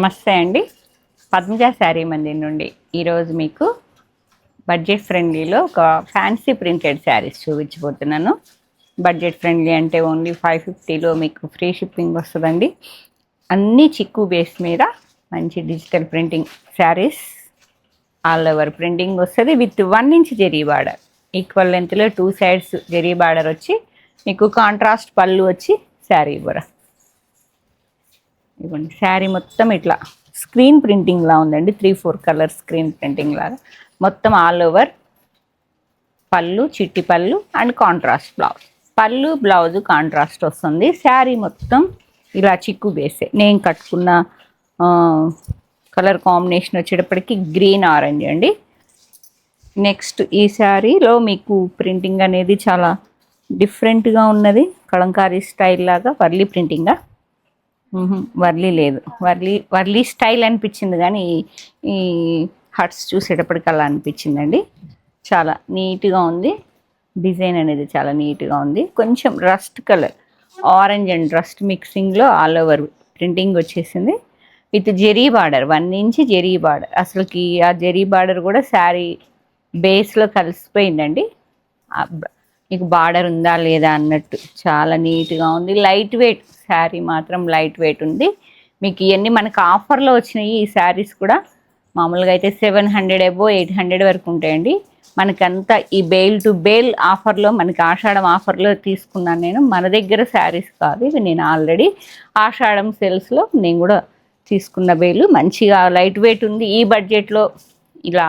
నమస్తే అండి. పద్మజ శారీ మందిర్ నుండి ఈరోజు మీకు బడ్జెట్ ఫ్రెండ్లీలో ఒక ఫ్యాన్సీ ప్రింటెడ్ శారీస్ చూపించబోతున్నాను. బడ్జెట్ ఫ్రెండ్లీ అంటే ఓన్లీ 550లో మీకు ఫ్రీ షిప్పింగ్ వస్తుందండి. అన్నీ చిక్కు బేస్ మీద మంచి digital printing saris, all over printing వస్తుంది with 1 inch zari border. Equal లెంత్లో 2 సైడ్స్ జరీ బార్డర్ వచ్చి మీకు కాంట్రాస్ట్ పళ్ళు వచ్చి శారీ ఇవ్వరా. ఇవ్వండి, శారీ మొత్తం ఇట్లా స్క్రీన్ ప్రింటింగ్ లా ఉందండి. 3-4 కలర్ స్క్రీన్ ప్రింటింగ్ లాగా మొత్తం ఆల్ ఓవర్ పళ్ళు, చిట్టి పళ్ళు అండ్ కాంట్రాస్ట్ బ్లౌజ్. పళ్ళు బ్లౌజ్ కాంట్రాస్ట్ వస్తుంది. శారీ మొత్తం ఇలా చిక్కు బేసే. నేను కట్టుకున్న కలర్ కాంబినేషన్ వచ్చేటప్పటికి గ్రీన్ ఆరెంజ్ అండి. నెక్స్ట్ ఈ శారీలో మీకు ప్రింటింగ్ అనేది చాలా డిఫరెంట్గా ఉన్నది. కలంకారీ స్టైల్ లాగా వర్లీ ప్రింటింగా, వర్లీ లేదు, వర్లీ స్టైల్ అనిపించింది, కానీ ఈ హట్స్ చూసేటప్పటికి అలా అనిపించిందండి. చాలా నీట్గా ఉంది. డిజైన్ అనేది చాలా నీట్గా ఉంది. కొంచెం rust colour, orange and rust మిక్సింగ్లో ఆల్ ఓవర్ ప్రింటింగ్ వచ్చేసింది with zari border. 1 inch zari border. అసలుకి ఆ జెరీ బార్డర్ కూడా శారీ బేస్లో కలిసిపోయిందండి. మీకు బార్డర్ ఉందా లేదా అన్నట్టు చాలా నీట్గా ఉంది. లైట్ వెయిట్ శారీ మాత్రం లైట్ వెయిట్ ఉంది. మీకు ఇవన్నీ మనకు ఆఫర్లో వచ్చినాయి. ఈ శారీస్ కూడా మామూలుగా అయితే 700 అబో 800 వరకు ఉంటాయండి. మనకంతా ఈ బేల్ టు బేల్ ఆఫర్లో, మనకి ఆషాఢం ఆఫర్లో తీసుకున్నాను నేను. మన దగ్గర శారీస్ కాదు ఇవి, నేను ఆల్రెడీ ఆషాఢం సేల్స్లో నేను కూడా తీసుకున్న బేలు. మంచిగా లైట్ వెయిట్ ఉంది. ఈ బడ్జెట్లో ఇలా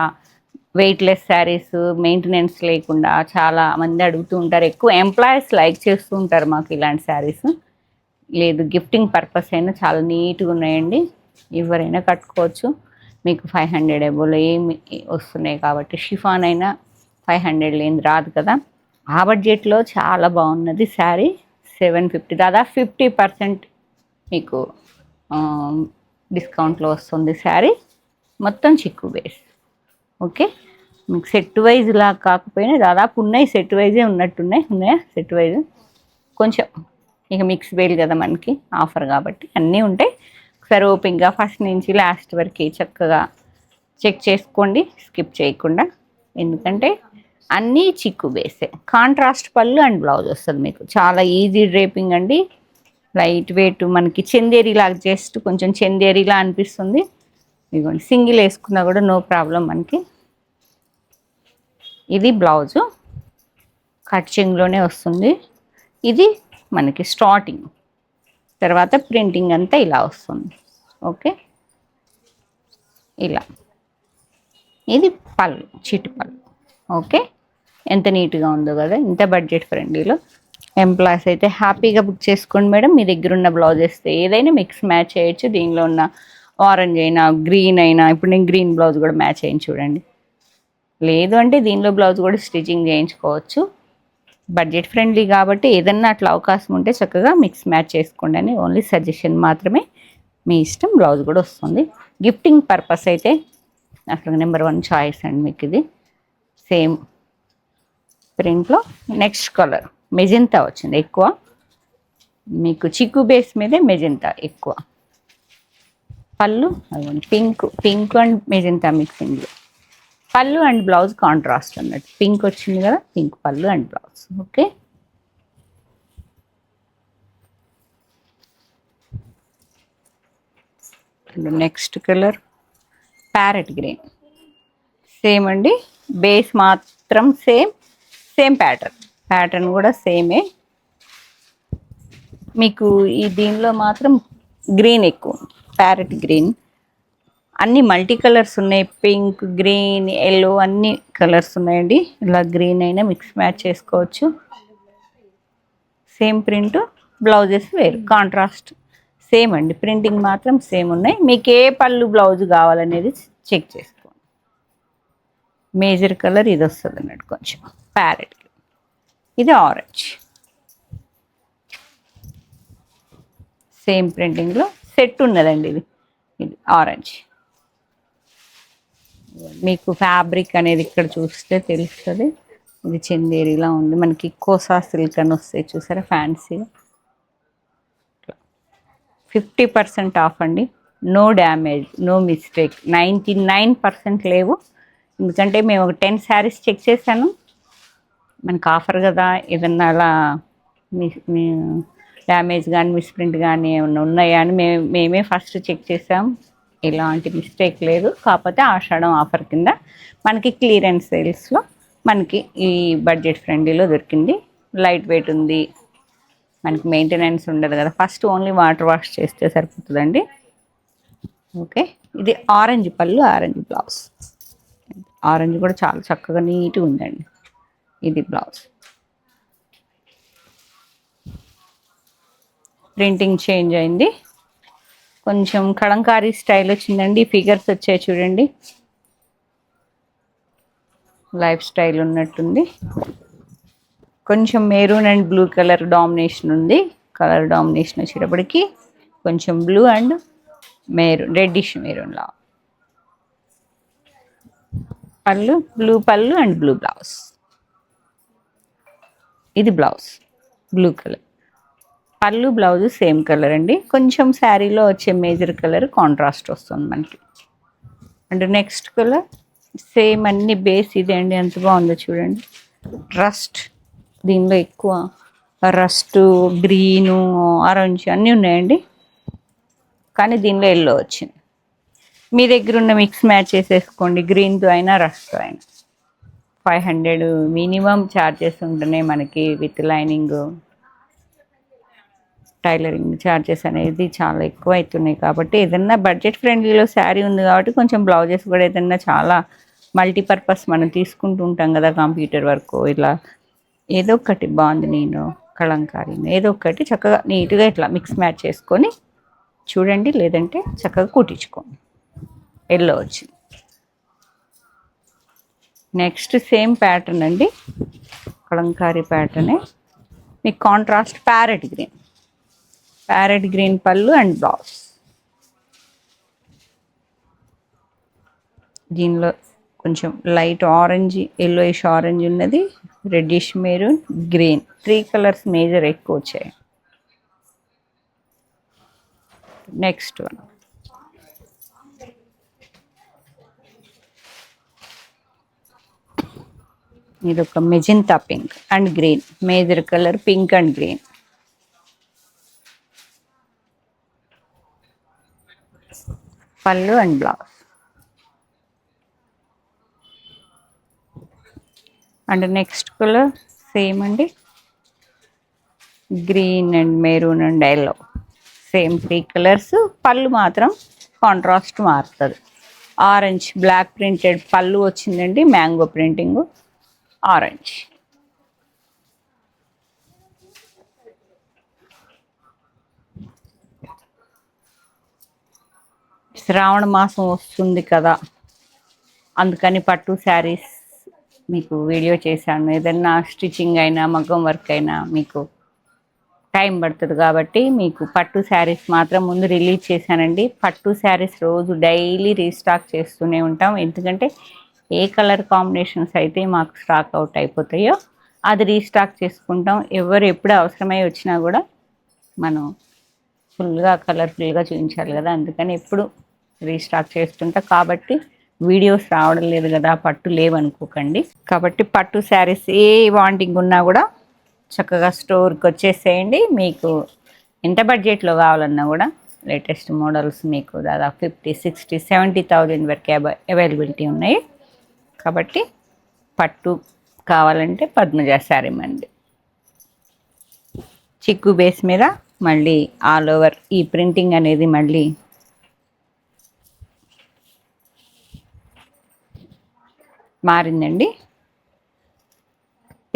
వెయిట్లెస్ శారీస్, మెయింటెనెన్స్ లేకుండా చాలా మంది అడుగుతూ ఉంటారు. ఎక్కువ ఎంప్లాయీస్ లైక్ చేస్తూ ఉంటారు మాకు ఇలాంటి శారీస్. లేదు, గిఫ్టింగ్ పర్పస్ అయినా చాలా నీట్గా ఉన్నాయండి. ఎవరైనా కట్టుకోవచ్చు. మీకు 500 అబోలో ఏమి వస్తున్నాయి కాబట్టి, షిఫాన్ అయినా 500 లేని రాదు కదా. ఆ బడ్జెట్లో చాలా బాగున్నది శారీ. 750, దాదాపు 50% మీకు డిస్కౌంట్లో వస్తుంది శారీ. మొత్తం చిక్కు బేస్. ఓకే, మీకు సెట్ వైజ్ లా కాకపోయినా దాదాపు ఉన్నాయి. సెట్ వైజే ఉన్నాయా సెట్ వైజ్. కొంచెం ఇక మిక్స్ బేల్ కదా మనకి ఆఫర్ కాబట్టి అన్నీ ఉంటాయి. ఒకసారి ఓపెన్గా ఫస్ట్ నుంచి లాస్ట్ వరకు చక్కగా చెక్ చేసుకోండి, స్కిప్ చేయకుండా. ఎందుకంటే అన్నీ చిక్కు బేసే. కాంట్రాస్ట్ పళ్ళు అండ్ బ్లౌజ్ వస్తుంది మీకు. చాలా ఈజీ డ్రేపింగ్ అండి. లైట్ వెయిట్, మనకి చందేరిలా, జస్ట్ కొంచెం చందేరిలా అనిపిస్తుంది. ఇదిగోండి, సింగిల్ వేసుకున్నా కూడా నో ప్రాబ్లం మనకి. ఇది బ్లౌజు కట్ చెంగ్లోనే వస్తుంది. ఇది మనకి స్టార్టింగ్, తర్వాత ప్రింటింగ్ అంతా ఇలా వస్తుంది. ఓకే, ఇలా ఇది పళ్ళు, చిట్టి పళ్ళు. ఓకే, ఎంత నీట్గా ఉందో కదా. ఇంత బడ్జెట్ ఫ్రెండ్లీలో ఎంప్లాయీస్ అయితే హ్యాపీగా బుక్ చేసుకోండి మేడం. మీ దగ్గర ఉన్న బ్లౌజెస్ ఏదైనా మిక్స్ మ్యాచ్ చేయొచ్చు. దీనిలో ఉన్న ఆరెంజ్ అయినా గ్రీన్ అయినా, ఇప్పుడు నేను గ్రీన్ బ్లౌజ్ కూడా మ్యాచ్ అయ్యింది చూడండి. లేదు అంటే దీనిలో బ్లౌజ్ కూడా స్టిచ్చింగ్ చేయించుకోవచ్చు. బడ్జెట్ ఫ్రెండ్లీ కాబట్టి ఏదన్నా అట్లా అవకాశం ఉంటే చక్కగా మిక్స్ మ్యాచ్ చేసుకోండి అని ఓన్లీ సజెషన్ మాత్రమే. మీ ఇష్టం. బ్లౌజ్ కూడా వస్తుంది. గిఫ్టింగ్ పర్పస్ అయితే అసలు నెంబర్ 1 చాయిస్ అండి మీకు. ఇది సేమ్ ప్రింట్లో నెక్స్ట్ కలర్ మెజెంతా వచ్చింది ఎక్కువ. మీకు చిక్కు బేస్ మీదే మెజెంతా ఎక్కువ. పళ్ళు పింక్ అండ్ మెజెంతా మిక్సింగ్లో. పళ్ళు అండ్ బ్లౌజ్ కాంట్రాస్ట్ అన్నట్టు. పింక్ వచ్చింది కదా, pink pallu and blouse. Okay, next colour parrot green. Same అండి, బేస్ మాత్రం సేమ్ ప్యాటర్న్ కూడా సేమే. మీకు ఈ దీనిలో మాత్రం గ్రీన్ ఎక్కువ, ప్యారెట్ గ్రీన్. అన్ని మల్టీ కలర్స్ ఉన్నాయి. పింక్, గ్రీన్, ఎల్లో అన్ని కలర్స్ ఉన్నాయండి. ఇలా గ్రీన్ అయినా మిక్స్ మ్యాచ్ చేసుకోవచ్చు. సేమ్ ప్రింట్, బ్లౌజెస్ వేరు, కాంట్రాస్ట్ సేమ్ అండి. ప్రింటింగ్ మాత్రం సేమ్ ఉన్నాయి. మీకు ఏ పళ్ళు బ్లౌజ్ కావాలనేది చెక్ చేసుకోండి. మేజర్ కలర్ ఇది వస్తుంది అన్నట్టు, కొంచెం ప్యారెట్. ఇది ఆరెంజ్. సేమ్ ప్రింటింగ్లో సెట్ ఉన్నదండి. ఇది ఆరెంజ్. మీకు ఫ్యాబ్రిక్ అనేది ఇక్కడ చూస్తే తెలుస్తుంది. ఇది చందేరిలా ఉంది. మనకి కోసా సిల్క్ అని వస్తాయి చూసారా, ఫ్యాన్సీగా. 50% ఆఫ్ అండి. నో డ్యామేజ్, నో మిస్టేక్, 99% లేవు. ఎందుకంటే మేము ఒక 10 శారీస్ చెక్ చేశాను. మనకు ఆఫర్ కదా, ఏదన్నా అలా డ్యామేజ్ కానీ మిస్ప్రింట్ కానీ ఏమన్నా ఉన్నాయా అని మేమే ఫస్ట్ చెక్ చేసాం. ఎలాంటి మిస్టేక్ లేదు. కాకపోతే ఆషాఢం ఆఫర్ కింద మనకి క్లియరెన్స్ సేల్స్లో మనకి ఈ బడ్జెట్ ఫ్రెండ్లీలో దొరికింది. లైట్ వెయిట్ ఉంది, మనకి మెయింటెనెన్స్ ఉండదు కదా, ఫస్ట్ ఓన్లీ వాటర్ వాష్ చేస్తే సరిపోతుందండి. ఓకే, ఇది ఆరెంజ్ పళ్ళు, ఆరెంజ్ బ్లౌజ్. ఆరెంజ్ కూడా చాలా చక్కగా నీట్గా ఉందండి. ఇది బ్లౌజ్. ప్రింటింగ్ చేంజ్ అయింది, కొంచెం కలంకారీ స్టైల్ వచ్చిందండి. ఫిగర్స్ వచ్చాయి చూడండి, లైఫ్ స్టైల్ ఉన్నట్టుంది. కొంచెం maroon and blue colour domination ఉంది. కలర్ డామినేషన్ వచ్చేటప్పటికి కొంచెం బ్లూ అండ్ మెరూన్, రెడ్డిష్ మెరూన్లా. పళ్ళు బ్లూ పళ్ళు అండ్ బ్లూ బ్లౌజ్. ఇది బ్లౌజ్ బ్లూ కలర్. పళ్ళు బ్లౌజ్ సేమ్ కలర్ అండి. కొంచెం శారీలో వచ్చే మేజర్ కలర్ కాంట్రాస్ట్ వస్తుంది మనకి. అండ్ నెక్స్ట్ కలర్ సేమ్ అన్ని బేస్ ఇదే అండి. ఎంత బాగుందో చూడండి. రస్ట్, దీనిలో ఎక్కువ రస్ట్, గ్రీను, ఆరెంజ్ అన్నీ ఉన్నాయండి. కానీ దీనిలో ఎల్లో వచ్చింది. మీ దగ్గర ఉన్న మిక్స్ మ్యాచ్ చేసేసుకోండి, గ్రీన్తో అయినా రస్ట్తో అయినా. 500 మినిమం ఛార్జెస్ ఉంటున్నాయి మనకి, విత్ లైనింగ్, టైలరింగ్ ఛార్జెస్ అనేది చాలా ఎక్కువ అవుతున్నాయి. కాబట్టి ఏదన్నా బడ్జెట్ ఫ్రెండ్లీలో శారీ ఉంది కాబట్టి కొంచెం బ్లౌజెస్ కూడా ఏదన్నా చాలా మల్టీపర్పస్ మనం తీసుకుంటూ ఉంటాం కదా, కంప్యూటర్ వర్క్ ఇలా ఏదో ఒకటి బాగుంది, నేను కలంకారీ ఏదో ఒకటి చక్కగా నీట్గా ఇట్లా మిక్స్ మ్యాచ్ చేసుకొని చూడండి, లేదంటే చక్కగా కుట్టించుకోండి. ఎల్లో వచ్చింది. నెక్స్ట్ సేమ్ ప్యాటర్న్ అండి, కలంకారీ ప్యాటర్నే. మీకు contrast parrot green, parrot green పళ్ళు అండ్ బ్లౌజ్. దీనిలో కొంచెం లైట్ ఆరెంజ్, ఎల్లోయిష్ ఆరెంజ్ ఉన్నది, reddish maroon, green, 3 colours major ఎక్కువ వచ్చాయి. నెక్స్ట్ వన్ ఇది ఒక magenta pink and green, major colour pink and green. పళ్ళు and blouse. And next colour same అండి, green and maroon and yellow, same 3 colours. Pallu మాత్రం contrast మారుతుంది. Orange black printed పళ్ళు వచ్చిందండి, మ్యాంగో ప్రింటింగ్, ఆరెంజ్. శ్రావణ మాసం వస్తుంది కదా, అందుకని పట్టు శారీస్ మీకు వీడియో చేశాను. ఏదన్నా స్టిచ్చింగ్ అయినా మగ్గం వర్క్ అయినా మీకు టైం పడుతుంది కాబట్టి మీకు పట్టు శారీస్ మాత్రం ముందు రిలీజ్ చేశానండి. పట్టు శారీస్ రోజు డైలీ రీస్టాక్ చేస్తూనే ఉంటాం. ఎందుకంటే ఏ కలర్ కాంబినేషన్స్ అయితే మాకు స్టాక్ అవుట్ అయిపోతాయో అది రీస్టాక్ చేసుకుంటాం. ఎవరు ఎప్పుడు అవసరమై వచ్చినా కూడా మనం ఫుల్గా కలర్ఫుల్గా చూపించాలి కదా, అందుకని ఎప్పుడు రీస్టాక్ చేస్తుంటా. కాబట్టి వీడియోస్ రావడం లేదు కదా, పట్టు లేవనుకోకండి. కాబట్టి పట్టు శారీస్ ఏ వాంటింగ్ ఉన్నా కూడా చక్కగా స్టోర్కి వచ్చేసేయండి. మీకు ఎంత బడ్జెట్లో కావాలన్నా కూడా లేటెస్ట్ మోడల్స్ మీకు దాదాపు 50, 60, 70,000 వరకు అవైలబిలిటీ ఉన్నాయి. కాబట్టి పట్టు కావాలంటే పద్మజ శారీ మంది. చిక్కు బేస్ మీద మళ్ళీ ఆల్ ఓవర్ ఈ ప్రింటింగ్ అనేది మళ్ళీ మారిందండి.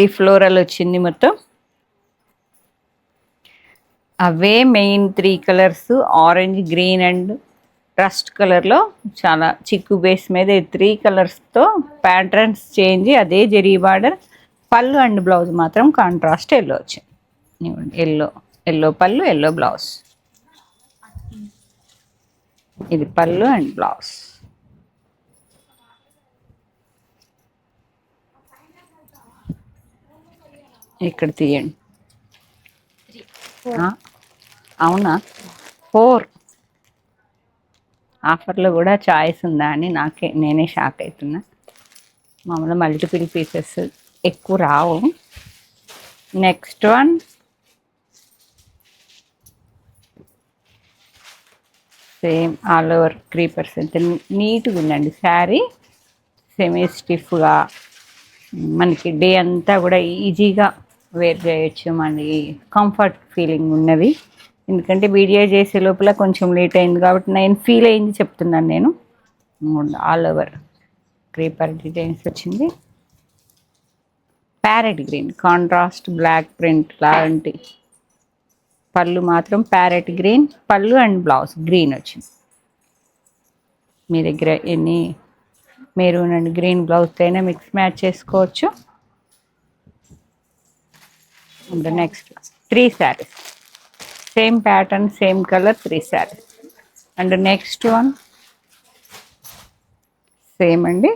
ఈ ఫ్లోరల్ వచ్చింది మొత్తం. అవే main 3 colours, orange, green and rust కలర్లో చాలా చిక్కు బేస్ మీద 3 కలర్స్తో ప్యాటర్న్స్ చేంజ్. అదే జరీ బార్డర్. పళ్ళు అండ్ బ్లౌజ్ మాత్రం కాంట్రాస్ట్ ఎల్లో వచ్చింది. ఎల్లో పళ్ళు, ఎల్లో బ్లౌజ్. ఇది పళ్ళు అండ్ బ్లౌజ్. ఇక్కడ తీయండి. అవునా, 4 ఆఫర్లో కూడా చాయిస్ ఉందా అని నేనే షాక్ అవుతున్నా. మామూలుగా మల్టిపుల్ పీసెస్ ఎక్కువ రావు. Next one same all over creepers. ఎంత నీట్గా ఉందండి శారీ. సెమీ స్టిఫ్గా మనకి డే అంతా కూడా ఈజీగా వేర్ చేయొచ్చు. మనకి కంఫర్ట్ ఫీలింగ్ ఉన్నది. ఎందుకంటే వీడియో చేసే లోపల కొంచెం లేట్ అయింది కాబట్టి నేను ఫీల్ అయింది చెప్తున్నాను నేను. ఆల్ ఓవర్ క్రీపర్ డిజైన్స్ వచ్చింది. Parrot green contrast block print లాంటి పళ్ళు మాత్రం ప్యారెట్ గ్రీన్ పళ్ళు అండ్ బ్లౌజ్ గ్రీన్ వచ్చింది. మీ దగ్గర ఎన్ని మెరూన్ అండ్ గ్రీన్ బ్లౌజ్ అయినా మిక్స్ మ్యాచ్ చేసుకోవచ్చు. And next 3 sarees same pattern same colour 3 sarees. And next one same అండి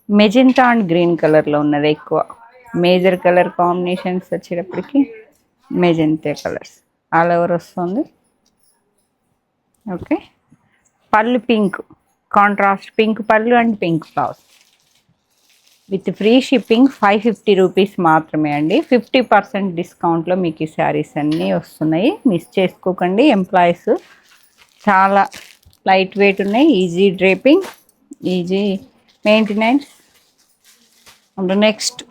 మెజెంటా అండ్ గ్రీన్ కలర్లో ఉన్నది. ఎక్కువ మేజర్ కలర్ కాంబినేషన్స్ వచ్చేటప్పటికి మెజెంటా కలర్స్ ఆల్ ఓవర్ వస్తుంది. ఓకే, పళ్ళు pink contrast pink pallu and pink blouse with free shipping 550 rupees మాత్రమే అండి. 50% డిస్కౌంట్లో మీకు ఈ శారీస్ అన్నీ వస్తున్నాయి. మిస్ చేసుకోకండి. ఎంప్లాయీస్ చాలా లైట్ వెయిట్ ఉన్నాయి. Easy draping, easy maintenance. And next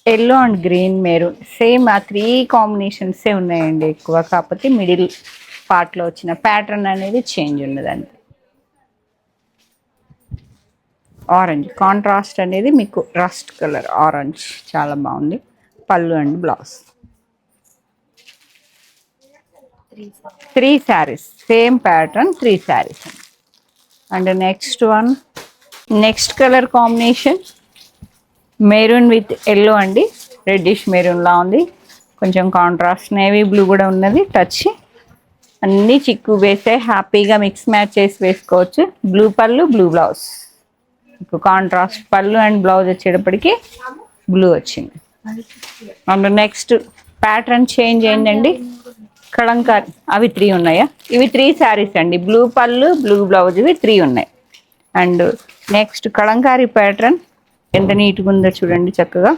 yellow and green maroon same ఆ 3 కాంబినేషన్సే ఉన్నాయండి ఎక్కువ. కాకపోతే మిడిల్ పార్ట్లో వచ్చిన ప్యాటర్న్ అనేది చేంజ్ ఉన్నదండి. ఆరెంజ్ కాంట్రాస్ట్ అనేది మీకు రస్ట్ కలర్ ఆరెంజ్ చాలా బాగుంది. పళ్ళు and blouse 3 sarees same pattern 3 sarees. And next one next colour combination maroon with yellow అండి. రెడ్డిష్ మెరూన్లా ఉంది. కొంచెం కాంట్రాస్ట్ నేవీ బ్లూ కూడా ఉన్నది. టచ్ అన్నీ చిక్కు వేసే హ్యాపీగా మిక్స్ మ్యాచ్ చేసి వేసుకోవచ్చు. బ్లూ పళ్ళు బ్లూ బ్లౌజ్ మీకు కాంట్రాస్ట్ పళ్ళు అండ్ బ్లౌజ్ వచ్చేటప్పటికి బ్లూ వచ్చింది. అండ్ నెక్స్ట్ ప్యాటర్న్ చేంజ్ అయిందండి. కలంకారీ అవి 3 ఉన్నాయా? ఇవి 3 sarees అండి. బ్లూ పళ్ళు బ్లూ బ్లౌజ్ ఇవి 3 ఉన్నాయి. అండ్ నెక్స్ట్ కలంకారీ ప్యాటర్న్ ఎంత నీట్గా ఉందో చూడండి. చక్కగా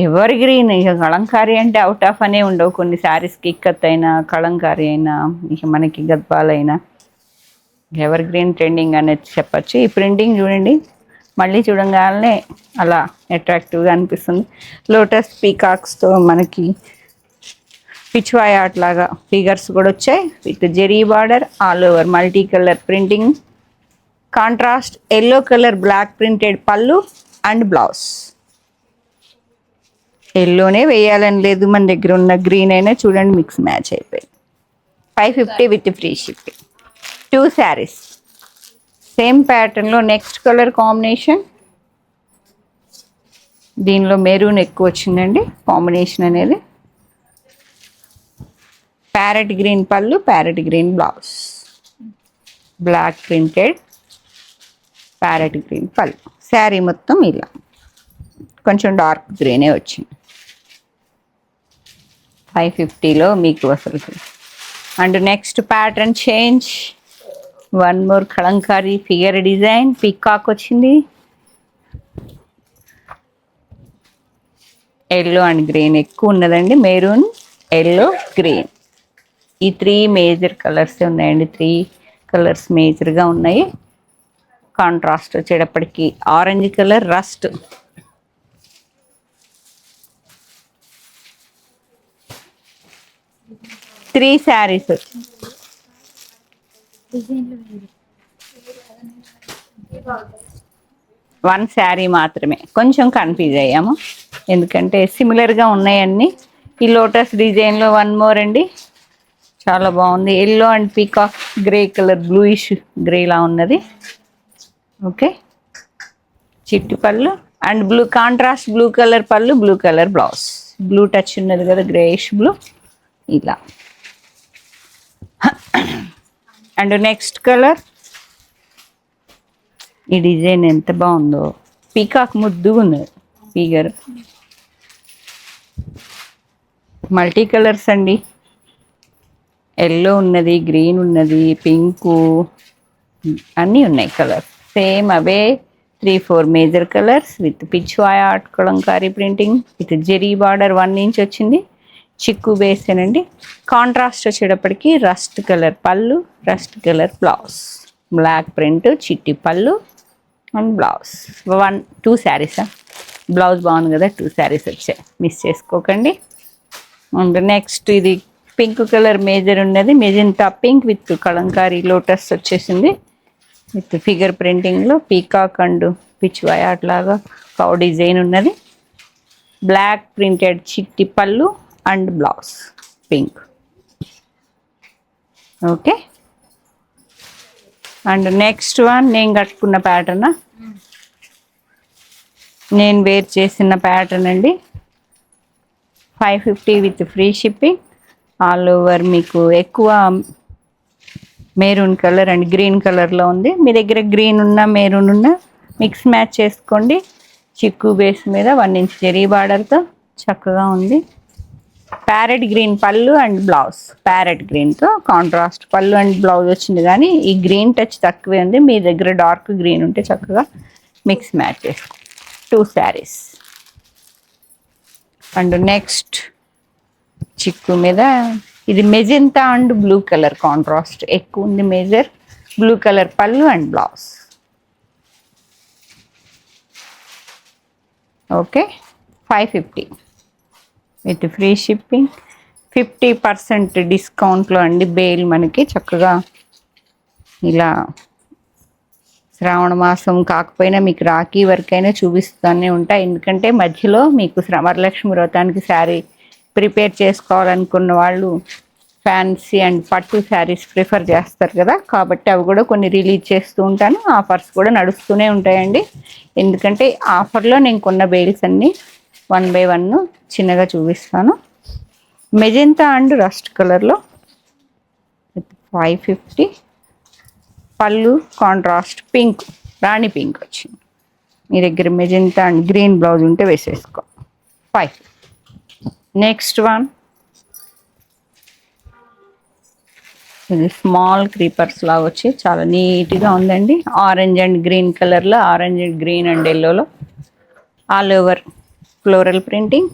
ఎవర్ గ్రీన్. ఇక కలంకారీ అంటే అవుట్ ఆఫ్ అనే ఉండవు. కొన్ని శారీస్కి ఇక్కత్ అయినా కలంకారీ అయినా ఇక మనకి గద్వాలైనా ఎవర్ గ్రీన్ ట్రెండింగ్ అనేది చెప్పచ్చు. ఈ ప్రింటింగ్ చూడండి, మళ్ళీ చూడంగానే అలా అట్రాక్టివ్గా అనిపిస్తుంది. లోటస్ పీకాక్స్తో మనకి పిచ్వాయ్ ఆర్ట్ లాగా ఫిగర్స్ కూడా వచ్చాయి. With zari border all over multi colour printing. Contrast yellow colour block printed పళ్ళు అండ్ బ్లౌజ్. ఎల్లోనే వేయాలని లేదు, మన దగ్గర ఉన్న గ్రీన్ అయినా చూడండి మిక్స్ మ్యాచ్ అయిపోయింది. 550 with free shipping. 2 sarees same ప్యాటర్న్లో. నెక్స్ట్ కలర్ కాంబినేషన్ దీనిలో మెరూన్ ఎక్కువ వచ్చిందండి కాంబినేషన్ అనేది. ప్యారెట్ గ్రీన్ పళ్ళు parrot green blouse block printed parrot green పళ్ళు. శారీ మొత్తం ఇలా కొంచెం డార్క్ గ్రీనే వచ్చింది. 550లో మీకు అసలు. And next pattern change. One more Kalamkari figure design peacock వచ్చింది. ఎల్లో అండ్ గ్రీన్ ఎక్కువ ఉన్నదండి. మెరూన్ ఎల్లో గ్రీన్ ఈ 3 మేజర్ కలర్స్ ఉన్నాయండి. 3 కలర్స్ మేజర్గా ఉన్నాయి. కాంట్రాస్ట్ వచ్చేటప్పటికి orange colour rust. Three saris 1 sari మాత్రమే. కొంచెం కన్ఫ్యూజ్ అయ్యాము ఎందుకంటే సిమిలర్గా ఉన్నాయన్నీ. ఈ లోటస్ డిజైన్లో 1 మోర్ అండి, చాలా బాగుంది. Yellow and peacock grey colour bluish గ్రేలా ఉన్నది. ఓకే, చిట్టి పళ్ళు and blue contrast blue colour pallu blue colour blouse. Blue touch ఉన్నది కదా, గ్రేయిష్ బ్లూ ఇలా. అండ్ నెక్స్ట్ కలర్ ఈ డిజైన్ ఎంత బాగుందో. పీకాక్ ముద్దుగా ఉన్నది ఫిగర్. మల్టీ కలర్స్ అండి. ఎల్లో ఉన్నది, గ్రీన్ ఉన్నది, పింకు, అన్నీ ఉన్నాయి కలర్స్. సేమ్ అవే 3-4 major colours with Pichwai art Kalamkari printing with zari border 1 inch వచ్చింది. చిక్కు బేసేనండి. కాంట్రాస్ట్ వచ్చేటప్పటికి రస్ట్ కలర్ పళ్ళు, rust colour blouse, block print, చిట్టి పళ్ళు అండ్ బ్లౌజ్. 2 శారీసా? బ్లౌజ్ బాగుంది కదా, 2 శారీస్ వచ్చాయి, మిస్ చేసుకోకండి. అండ్ నెక్స్ట్ ఇది పింక్ కలర్ మేజర్ ఉన్నది, magenta pink with Kalamkari lotus వచ్చేసింది విత్ ఫిగర్ ప్రింటింగ్లో పీకాక్ అండ్ పిచ్వాయ్ అట్లాగా కౌ డిజైన్ ఉన్నది. బ్లాక్ ప్రింటెడ్ చిట్టి పళ్ళు and blouse pink. Okay. And next one నేను కట్టుకున్న ప్యాటర్న్, నేను వేర్ చేసిన ప్యాటర్న్ అండి. 550 with free shipping. All over మీకు ఎక్కువ మెరూన్ కలర్ అండ్ గ్రీన్ కలర్లో ఉంది. మీ దగ్గర గ్రీన్ ఉన్న మెరూన్ ఉన్న మిక్స్ మ్యాచ్ చేసుకోండి. చిక్కు బేస్ మీద 1 ఇంచ్ జెరీ బార్డర్తో చక్కగా ఉంది. ప్యారెట్ గ్రీన్ పళ్ళు అండ్ బ్లౌజ్, ప్యారెట్ గ్రీన్తో కాంట్రాస్ట్ పళ్ళు అండ్ బ్లౌజ్ వచ్చింది, కానీ ఈ గ్రీన్ టచ్ తక్కువే ఉంది. మీ దగ్గర డార్క్ గ్రీన్ ఉంటే చక్కగా మిక్స్ మ్యాచ్ చేసుకో. 2 శారీస్. అండ్ నెక్స్ట్ చిక్కు మీద ఇది magenta and blue colour contrast ఎక్కువ ఉంది. మేజర్ బ్లూ కలర్ పళ్ళు and blouse. Okay. 550 with free shipping. 50% డిస్కౌంట్లో అండి. బేల్ మనకి చక్కగా ఇలా శ్రావణ మాసం కాకపోయినా మీకు రాఖీ వరకైనా చూపిస్తూనే ఉంటాయి. ఎందుకంటే మధ్యలో మీకు వరలక్ష్మి వ్రతానికి శారీ ప్రిపేర్ చేసుకోవాలనుకున్న వాళ్ళు ఫ్యాన్సీ అండ్ పట్టు శారీస్ ప్రిఫర్ చేస్తారు కదా, కాబట్టి అవి కూడా కొన్ని రిలీజ్ చేస్తూ ఉంటాను. ఆఫర్స్ కూడా నడుస్తూనే ఉంటాయండి. ఎందుకంటే ఆఫర్లో నేను కొన్న బేల్స్ అన్నీ 1 by 1 చిన్నగా చూపిస్తాను. మెజెంటా అండ్ రస్ట్ కలర్లో 550. పళ్ళు కాంట్రాస్ట్ పింక్, రాణి పింక్ వచ్చింది. మీ దగ్గర మెజెంటా అండ్ గ్రీన్ బ్లౌజ్ ఉంటే వేసేసుకో. 5. నెక్స్ట్ వన్ ఇది స్మాల్ క్రీపర్స్ లాగా వచ్చి చాలా నీట్గా ఉందండి. ఆరెంజ్ అండ్ గ్రీన్ కలర్లో, ఆరెంజ్ అండ్ గ్రీన్ అండ్ ఎల్లోలో ఆల్ ఓవర్ ఫ్లోరల్ ప్రింటింగ్.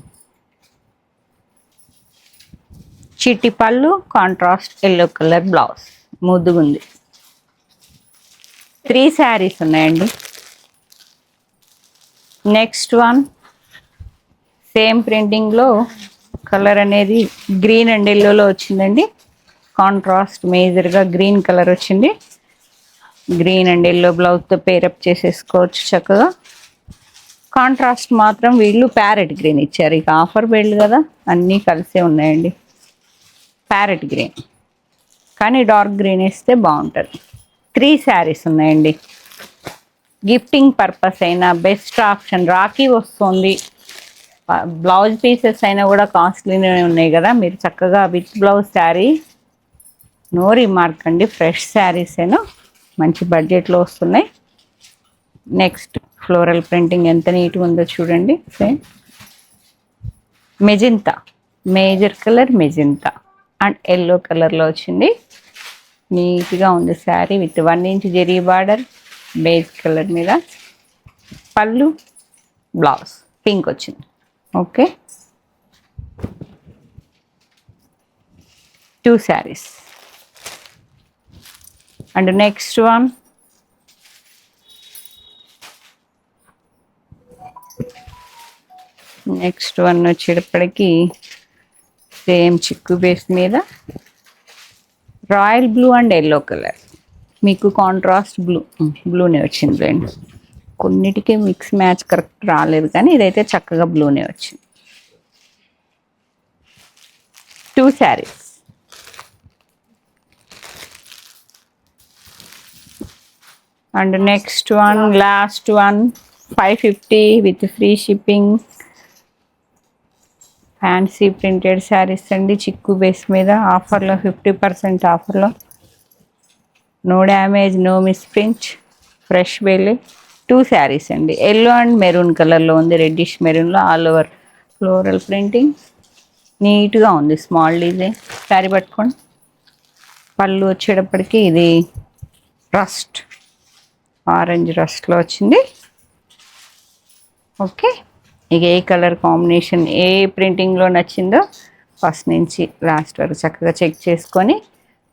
చిట్టి పళ్ళు, కాంట్రాస్ట్ ఎల్లో కలర్ బ్లౌజ్, ముద్దుగుంది. 3 శారీస్ ఉన్నాయండి. నెక్స్ట్ వన్ సేమ్ ప్రింటింగ్లో కలర్ అనేది గ్రీన్ అండ్ ఎల్లోలో వచ్చిందండి. కాంట్రాస్ట్ మేజర్గా గ్రీన్ కలర్ వచ్చింది. గ్రీన్ అండ్ ఎల్లో బ్లౌజ్తో పేరప్ చేసేసుకోవచ్చు చక్కగా. కాంట్రాస్ట్ మాత్రం వీళ్ళు ప్యారెట్ గ్రీన్ ఇచ్చారు. ఇక ఆఫర్ బెల్ట్ కదా, అన్నీ కలిసే ఉన్నాయండి. ప్యారెట్ గ్రీన్ కానీ డార్క్ గ్రీన్ వేస్తే బాగుంటుంది. 3 శారీస్ ఉన్నాయండి. గిఫ్టింగ్ పర్పస్ అయినా బెస్ట్ ఆప్షన్. రాఖీ వస్తుంది, బ్లౌజ్ పీసెస్ అయినా కూడా కాస్ట్లీనే ఉన్నాయి కదా, మీరు చక్కగా with blouse sari no remark అండి. ఫ్రెష్ శారీస్ అయినా మంచి బడ్జెట్లో వస్తున్నాయి. నెక్స్ట్ ఫ్లోరల్ ప్రింటింగ్ ఎంత నీట్గా ఉందో చూడండి. Same magenta, major colour magenta and yellow కలర్లో వచ్చింది. నీట్గా ఉంది sari with 1 inch zari border beige colour మీద. పళ్ళు బ్లౌజ్ పింక్ వచ్చింది. Okay. 2 saris. And next one వచ్చేటప్పటికి సేమ్ చిక్కు బేస్ మీద royal blue and yellow colour. మీకు కాంట్రాస్ట్ బ్లూనే వచ్చింది లేండి. కొన్నిటికి మిక్స్ మ్యాచ్ కరెక్ట్ రాలేదు, కానీ ఇదైతే చక్కగా బ్లూనే వచ్చింది. 2 saris. And next one last one 550 with free shipping. Fancy printed saris అండి. చిక్కు బేస్ మీద ఆఫర్లో 50% ఆఫర్లో. No damage, no misprint, fresh బేలే. 2 శారీస్ అండి. ఎల్లో అండ్ మెరూన్ కలర్లో ఉంది, రెడ్డిష్ మెరూన్లో ఆల్ ఓవర్ ఫ్లోరల్ ప్రింటింగ్. నీట్గా ఉంది, స్మాల్ డిజైన్. శారీ పట్టుకోండి. పళ్ళు వచ్చేటప్పటికి ఇది రస్ట్, ఆరెంజ్ రస్ట్లో వచ్చింది. ఓకే, ఇక ఏ కలర్ కాంబినేషన్ ఏ ప్రింటింగ్లో నచ్చిందో ఫస్ట్ నుంచి లాస్ట్ వరకు చక్కగా చెక్ చేసుకొని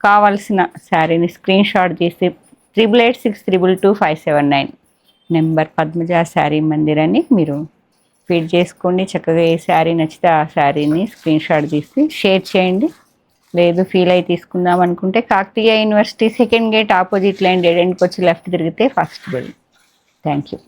కావాల్సిన శారీని స్క్రీన్ షాట్ తీసి 8886222579 నెంబర్ పద్మజ శారీ మందిర్ అని మీరు ఫీడ్ చేసుకోండి. చక్కగా ఏ శారీ నచ్చితే ఆ శారీని స్క్రీన్ షాట్ తీసి షేర్ చేయండి. లేదు ఫీల్ అయి తీసుకుందాం అనుకుంటే Kakatiya university second gate opposite line dead ఎండ్కి వచ్చి లెఫ్ట్ తిరిగితే ఫస్ట్ బిల్డింగ్. Thank you.